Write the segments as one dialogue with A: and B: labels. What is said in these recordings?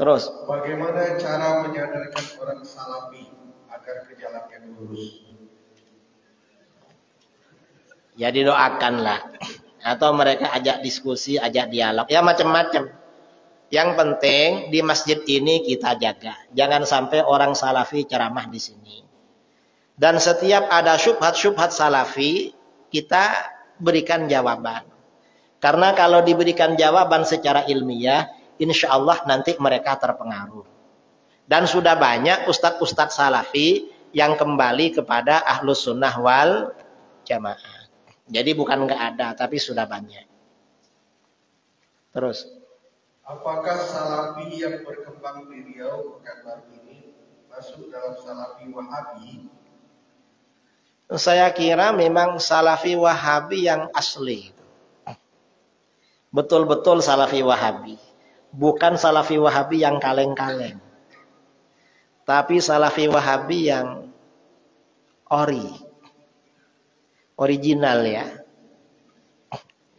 A: Terus,
B: bagaimana cara menyadarkan orang salafi agar ke jalan yang lurus?
A: ya didoakanlah. Atau mereka ajak diskusi, ajak dialog. Ya macam-macam. Yang penting di masjid ini kita jaga. Jangan sampai orang salafi ceramah di sini. Dan setiap ada syubhat-syubhat salafi, kita berikan jawaban. Karena kalau diberikan jawaban secara ilmiah, insya Allah nanti mereka terpengaruh. Dan sudah banyak ustadz-ustadz salafi yang kembali kepada ahlus sunnah wal jamaah. Jadi bukan nggak ada, tapi sudah banyak. Terus,
B: apakah salafi yang berkembang di Riau Pekanbaru ini masuk dalam salafi Wahabi?
A: Saya kira memang salafi Wahabi yang asli. Betul-betul salafi Wahabi. Bukan salafi Wahabi yang kaleng-kaleng. Tapi salafi Wahabi yang original ya.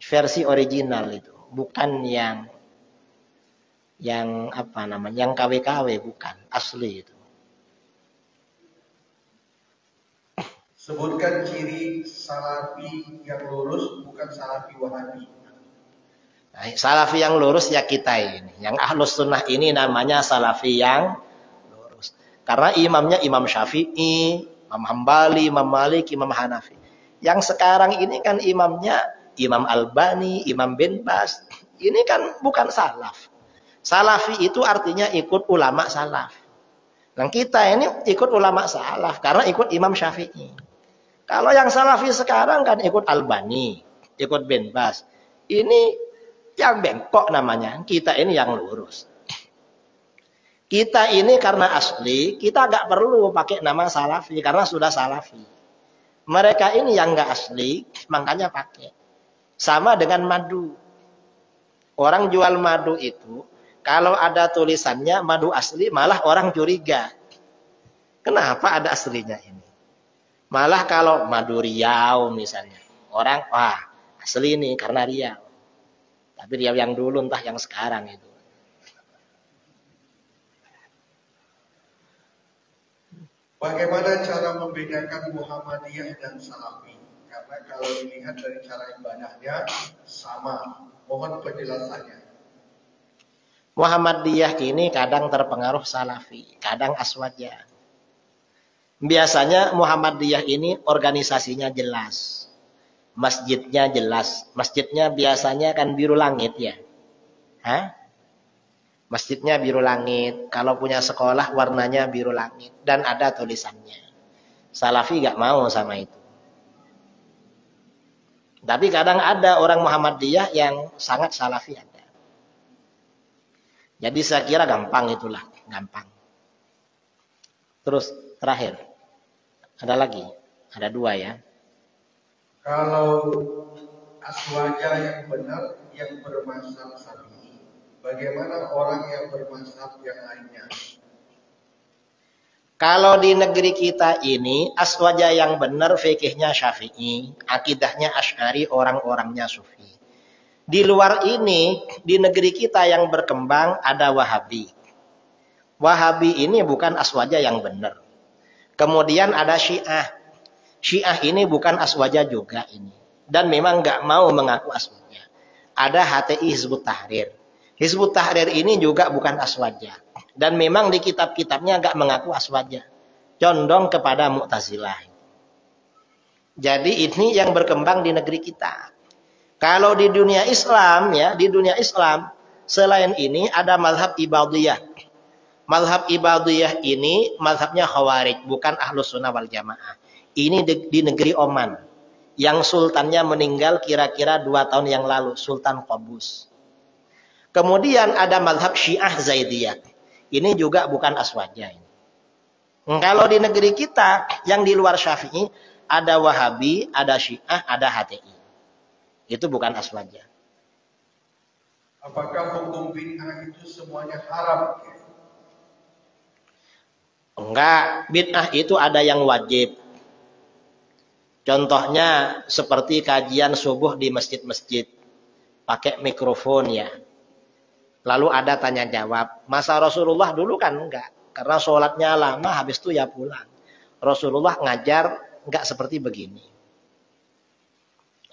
A: Versi original itu. Bukan yang apa namanya, yang KW-KW, bukan. Asli itu.
B: Sebutkan ciri salafi yang lurus, bukan salafi Wahabi.
A: Nah, salafi yang lurus ya kita ini. Yang ahlus sunnah ini namanya salafi yang lurus. Karena imamnya Imam Syafi'i, Imam Hambali, Imam Malik, Imam Hanafi. Yang sekarang ini kan imamnya Imam Albani, Imam bin Bas. Ini kan bukan salaf. Salafi itu artinya ikut ulama salaf. Dan kita ini ikut ulama salaf karena ikut Imam Syafi'i. Kalau yang salafi sekarang kan ikut Albani, ikut bin Bas. Ini yang bengkok namanya. Kita ini yang lurus. Kita ini karena asli, kita nggak perlu pakai nama salafi karena sudah salafi. Mereka ini yang nggak asli, makanya pakai. Sama dengan madu. Orang jual madu itu, kalau ada tulisannya madu asli, malah orang curiga. Kenapa ada aslinya ini? Malah kalau madu Riau misalnya, orang, wah asli ini karena Riau. Tapi Riau yang dulu entah yang sekarang itu.
B: Bagaimana cara membedakan Muhammadiyah dan Salafi? Karena kalau dilihat dari cara ibadahnya sama. Mohon penjelasannya.
A: Muhammadiyah ini kadang terpengaruh Salafi, kadang Aswadiyah. Biasanya Muhammadiyah ini organisasinya jelas. Masjidnya jelas. Masjidnya biasanya kan biru langit ya. Hah? Masjidnya biru langit. Kalau punya sekolah warnanya biru langit. Dan ada tulisannya. Salafi gak mau sama itu. Tapi kadang ada orang Muhammadiyah yang sangat Salafi ada. Jadi saya kira gampang itulah. Gampang. Terus terakhir. Ada lagi. Ada dua ya.
B: Kalau aswaja yang benar yang bermazhab Syafi'i, bagaimana orang yang bermazhab yang lainnya?
A: Kalau di negeri kita ini aswaja yang benar fikihnya Syafi'i, akidahnya Asy'ari, orang-orangnya Sufi. Di luar ini di negeri kita yang berkembang ada Wahabi. Wahabi ini bukan aswaja yang benar. Kemudian ada Syiah. Syiah ini bukan aswaja juga ini. Dan memang nggak mau mengaku aswaja. Ada HTI Hizbut Tahrir. Hizbut Tahrir ini juga bukan aswaja. Dan memang di kitab-kitabnya nggak mengaku aswaja. Condong kepada Mu'tazilah. Jadi ini yang berkembang di negeri kita. Kalau di dunia Islam ya, di dunia Islam selain ini ada mazhab Ibadiyah. Mazhab Ibadiyah ini mazhabnya Khawarij, bukan Ahlus Sunnah wal Jamaah. Ini di negeri Oman. Yang sultannya meninggal kira-kira 2 tahun yang lalu, Sultan Qaboos. Kemudian ada mazhab Syiah Zaidiyah. Ini juga bukan aswaja. Kalau di negeri kita, yang di luar Syafi'i, ada Wahabi, ada Syiah, ada HTI. Itu bukan aswaja.
B: Apakah hukum bid'ah itu semuanya haram?
A: Enggak, bid'ah itu ada yang wajib. Contohnya seperti kajian subuh di masjid-masjid. Pakai mikrofon ya. Lalu ada tanya jawab. Masa Rasulullah dulu kan enggak. Karena sholatnya lama, habis itu ya pulang. Rasulullah ngajar enggak seperti begini.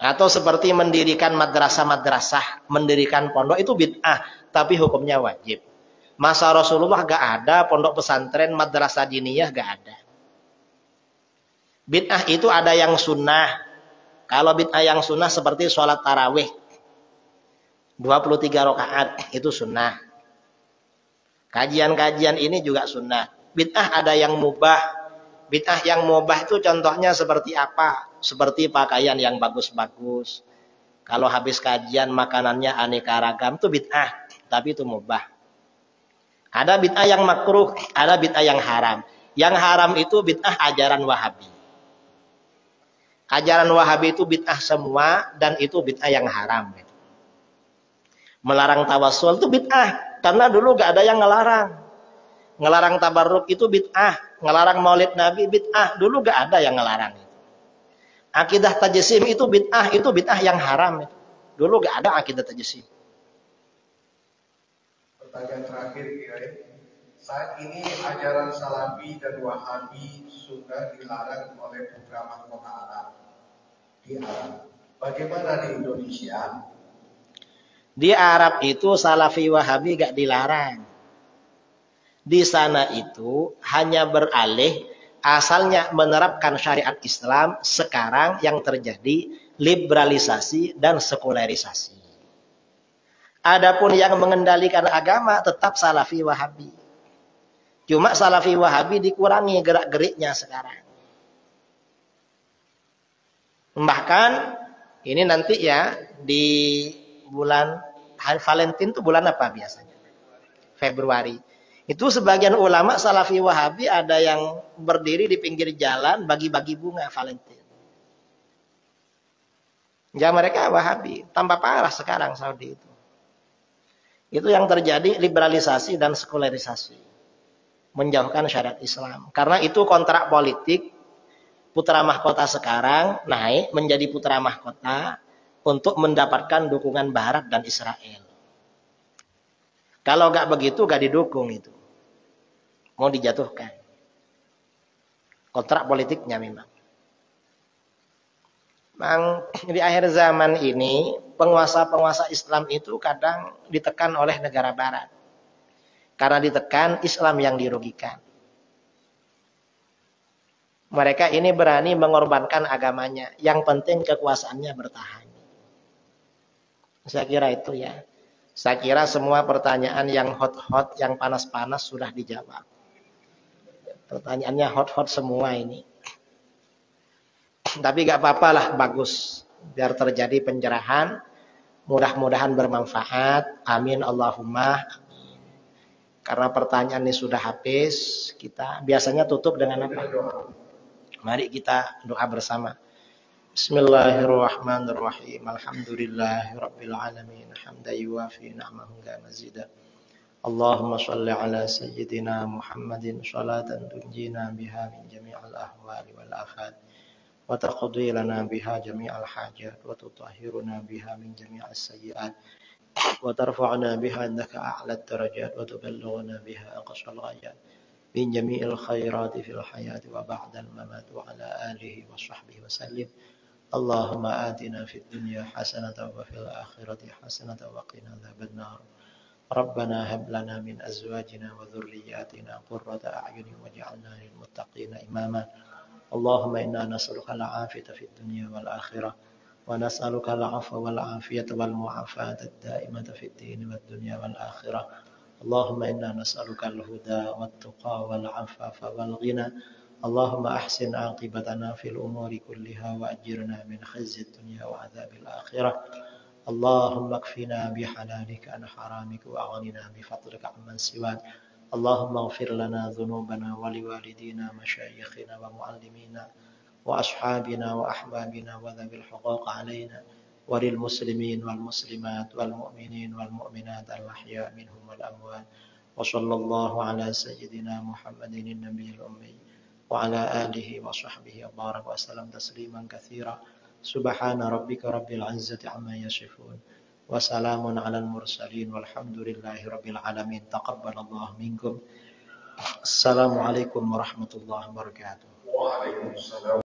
A: Atau seperti mendirikan madrasah-madrasah, mendirikan pondok itu bid'ah, tapi hukumnya wajib. Masa Rasulullah enggak ada pondok pesantren, madrasah diniyah enggak ada. Bid'ah itu ada yang sunnah. Kalau bid'ah yang sunnah seperti sholat tarawih. 23 rakaat itu sunnah. Kajian-kajian ini juga sunnah. Bid'ah ada yang mubah. Bid'ah yang mubah itu contohnya seperti apa? Seperti pakaian yang bagus-bagus. Kalau habis kajian makanannya aneka ragam itu bid'ah, tapi itu mubah. Ada bid'ah yang makruh, ada bid'ah yang haram. Yang haram itu bid'ah ajaran Wahabi. Ajaran Wahabi itu bid'ah semua dan itu bid'ah yang haram. Melarang tawassul itu bid'ah, karena dulu gak ada yang ngelarang. Ngelarang tabarruk itu bid'ah, ngelarang maulid Nabi bid'ah, dulu gak ada yang ngelarang. Akidah tajsim itu bid'ah yang haram. Dulu gak ada akidah tajsim.
B: Pertanyaan terakhir, Kiai. Saat ini ajaran Salafi dan Wahabi sudah dilarang oleh putra mahkota Arab di Arab. Bagaimana di Indonesia?
A: Di Arab itu Salafi Wahabi gak dilarang. Di sana itu hanya beralih asalnya menerapkan syariat Islam, sekarang yang terjadi liberalisasi dan sekularisasi. Adapun yang mengendalikan agama tetap Salafi Wahabi. Cuma Salafi Wahabi dikurangi gerak-geriknya sekarang. Bahkan ini nanti ya di bulan Valentine itu bulan apa biasanya? Februari. Itu sebagian ulama Salafi Wahabi ada yang berdiri di pinggir jalan bagi-bagi bunga Valentine. Ya mereka Wahabi, tambah parah sekarang Saudi itu. Itu yang terjadi liberalisasi dan sekularisasi. Menjauhkan syariat Islam. Karena itu kontrak politik, putra mahkota sekarang naik menjadi putra mahkota untuk mendapatkan dukungan Barat dan Israel. Kalau nggak begitu, nggak didukung itu. Mau dijatuhkan. Kontrak politiknya memang. Di akhir zaman ini, penguasa-penguasa Islam itu kadang ditekan oleh negara Barat. Karena ditekan, Islam yang dirugikan. Mereka ini berani mengorbankan agamanya. Yang penting kekuasaannya bertahan. Saya kira itu ya. Saya kira semua pertanyaan yang hot-hot, yang panas-panas sudah dijawab. Pertanyaannya hot-hot semua ini. Tapi gak apa-apa lah, bagus. Biar terjadi pencerahan. Mudah-mudahan bermanfaat. Amin Allahumma. Karena pertanyaan ini sudah habis, kita biasanya tutup dengan apa? Mari kita doa bersama. Bismillahirrahmanirrahim. Alhamdulillahirabbil alamin. Hamdan yuwafi ni'amahu wa mazida. Allahumma shalli ala sayyidina Muhammadin shalatan tunjina biha min jami'il ahwali wal afat wa taqdi lana biha jami'al hajat wa tutahhiruna biha min jami'is sayyi'at wa tarfa'una biha indaka a'la darajat wa tuballighuna biha aqsal ghayat min jami'il khairati fil hayati wa ba'dal mamat wa ala alihi wa sahbihi wa sallim. Allahumma atina fid dunya hasanatan wa fil akhirati hasanatan wa qina adzaban nar. Rabbana hab lana min azwajina wa dhurriyyatina qurrata a'yunin waj'alna lil muttaqina imama. Allahumma inna nas'aluka al-'afiyata fid dunya wal akhirah wa nas'aluka al-'afwa wal 'afiyata wal mu'afata ad-da'imata fid din wad dunya wal akhirah. Allahumma inna nas'aluka al-huda wat tuqa wal 'afafa wal ghina. Allahumma ahsin 'aqibatana fil umuri kulliha wa ajirna min khizyid dunya wa 'adzabil akhirah. Allahumma kfina bihalalika an haramika wa aghnina bi fadlika amman siwak. Allahumma ighfir lana dhunubana wa liwalidina masyayikhina wa muallimina wa ashabina wa ahbabina wa dhabil huquq alaina wa lil muslimin wal muslimat wal mu'minin wal mu'minat al ahya minhum wal amwat. Wa sallallahu ala sayyidina Muhammadin nabiyil ummi wa ala alihi wa sahbihi wa barak wa sallam tasliman katsira. Subhana rabbika rabbil izzati amma yasifun Wassalamun alal mursalin walhamdulillahi rabbil alamin. Taqabbalallahu minkum. Assalamualaikum warahmatullahi wabarakatuh.
B: Waalaikumsalam.